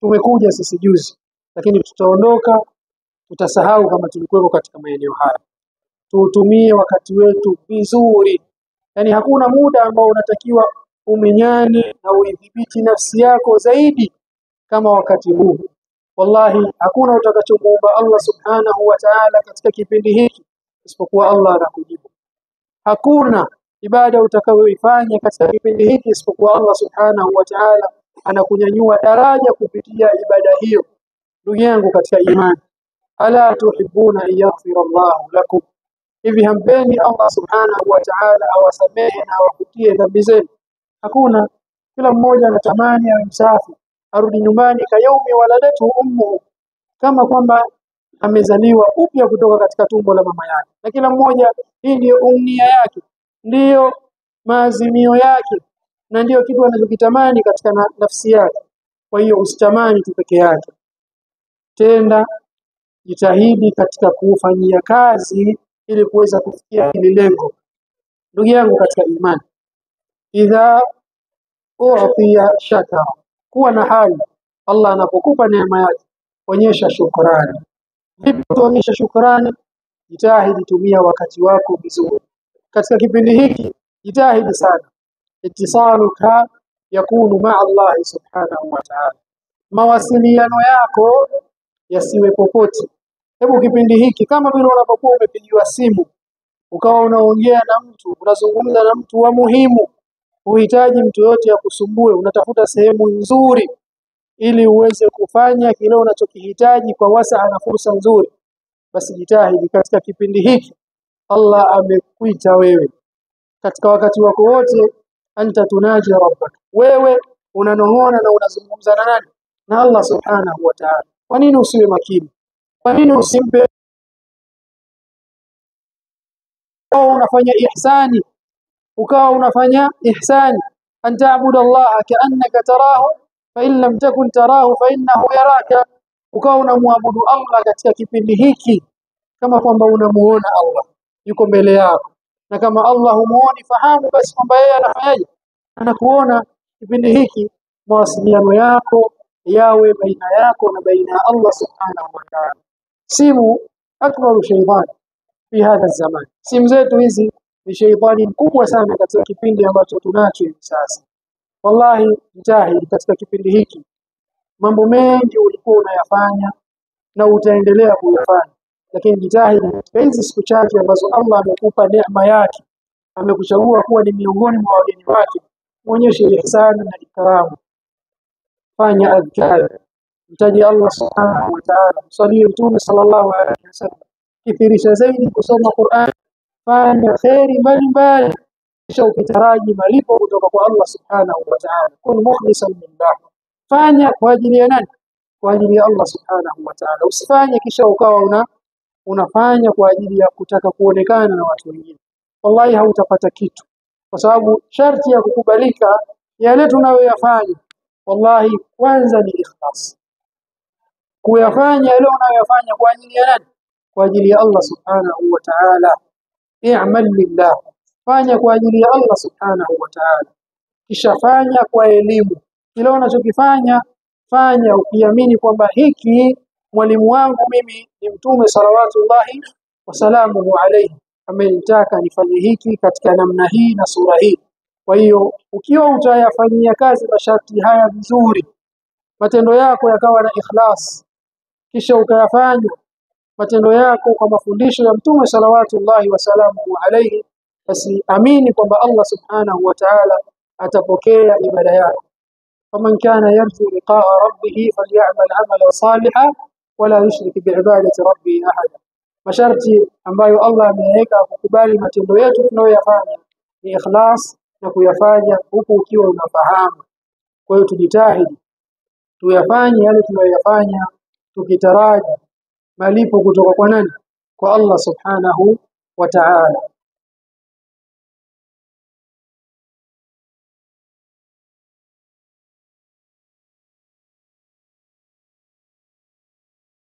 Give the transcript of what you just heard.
tumekuja sisi juzi, lakini tutaondoka, tutasahau kama tulikuwa katika maeneo haya. Tuutumie wakati wetu vizuri. Yani hakuna muda ambao unatakiwa umenyane na uidhibiti nafsi yako zaidi kama wakati huu. Wallahi hakuna utakachomuomba Allah subhanahu wa ta'ala katika kipindi hiki isipokuwa Allah anakujibu. Hakuna ibada utakayoifanya katika kipindi hiki isipokuwa Allah subhanahu wa ta'ala anakunyanyua daraja kupitia ibada hiyo. Ndugu yangu katika imani, ala tuhibbuna yaghfira Allahu lakum, hivi hampendi Allah subhanahu wa ta'ala awasamehe na awafutie dhambi zenu? Hakuna. Kila mmoja anatamani awe msafi, arudi nyumbani kayaumi waladatu ummuhu, kama kwamba amezaliwa upya kutoka katika tumbo la mama yake. Na kila mmoja, hii ndio umnia yake, ndio maazimio yake, na ndio kitu anachokitamani katika nafsi yake. Kwa hiyo usitamani tu peke yake, tenda, jitahidi katika kufanyia kazi ili kuweza kufikia hili lengo. Ndugu yangu katika imani, idha u'tiya shakara, kuwa na hali Allah anapokupa neema yake, onyesha shukrani. Vipi tuonyesha shukrani? Jitahidi, tumia wakati wako vizuri katika kipindi hiki. Jitahidi sana, ittisaluka yakunu ma'a Allah subhanahu wa ta'ala, mawasiliano yako yasiwe popote. Hebu kipindi hiki, kama vile unapokuwa umepigiwa simu ukawa unaongea na mtu, unazungumza na mtu wa muhimu, uhitaji mtu yote akusumbue, unatafuta sehemu nzuri ili uweze kufanya kile unachokihitaji kwa wasaa na fursa nzuri, basi jitahidi katika kipindi hiki. Allah amekuita wewe katika wakati wako wote, anta tunaji rabbak, wewe unanong'ona na unazungumza na nani? Na Allah subhanahu wa ta'ala. Kwa nini usiwe makini? Kwa nini usimpe unafanya ihsani, ukawa unafanya ihsani, an ta'budu Allah ka'annaka tarahu fa in lam takun tarahu fa innahu yaraka, ukawa unamwabudu Allah katika kipindi hiki kama kwamba unamuona Allah yuko mbele yako, na kama Allah humuoni, fahamu basi kwamba yeye anafanyaje, anakuona. Kipindi hiki mawasiliano yako yawe baina yako na baina ya Allah subhanahu wa ta'ala. Simu akbaru shaytan fi hadha zaman, simu zetu hizi ni shaytani mkubwa sana katika kipindi ambacho tunacho hivi sasa. Wallahi jitahidi katika kipindi hiki, mambo mengi ulikuwa unayafanya na utaendelea kuyafanya, lakini jitahidi katika hizi siku chache ambazo Allah amekupa neema yake, amekuchagua kuwa ni miongoni mwa wageni wake, muonyeshe ihsani na ikramu. Fanya adhkar, mtaji Allah subhanahu wa ta'ala, msalie Mtume sallallahu alaihi wasallam, kithirisha zaidi kusoma Qur'an, fanya khairi mbalimbali, kisha ukitaraji malipo kutoka kwa Allah subhanahu wa ta'ala. Kun mukhlisan lillah, fanya kwa ajili ya nani? Kwa ajili ya Allah subhanahu wa ta'ala. Usifanye kisha ukawa unafanya kwa ajili ya kutaka kuonekana na watu wengine. Wallahi hautapata kitu, kwa sababu sharti ya kukubalika yale tunayoyafanya, wallahi kwanza ni ikhlas. Kuyafanya yale unayoyafanya kwa ajili ya nani? Kwa ajili ya Allah subhanahu wa ta'ala. I'mal lillah, fanya kwa ajili ya Allah subhanahu wa ta'ala. Kisha fanya kwa elimu, kile unachokifanya fanya ukiamini kwamba hiki mwalimu wangu mimi ni Mtume salawatullahi wasalamuhu alayhi, amenitaka nifanye hiki katika namna hii na sura hii. Kwa hiyo ukiwa utayafanyia kazi masharti haya vizuri, matendo yako yakawa na ikhlas, kisha ukayafanya matendo yako kwa mafundisho ya Mtume salawatullahi wasalamuhu alayhi, basi amini kwamba Allah subhanahu wa ta'ala atapokea ibada yako. Faman kana yarju liqa'a rabbih falyamal 'amalan salihan wala yushrik bi'ibadati rabbih ahada. Masharti ambayo Allah ameweka kukubali matendo yetu tunayoyafanya ni ikhlas, na kuyafanya huku ukiwa unafahamu. Kwa hiyo tujitahidi tuyafanye yale tunayoyafanya tukitaraji malipo kutoka kwa nani? Kwa Allah subhanahu wa ta'ala.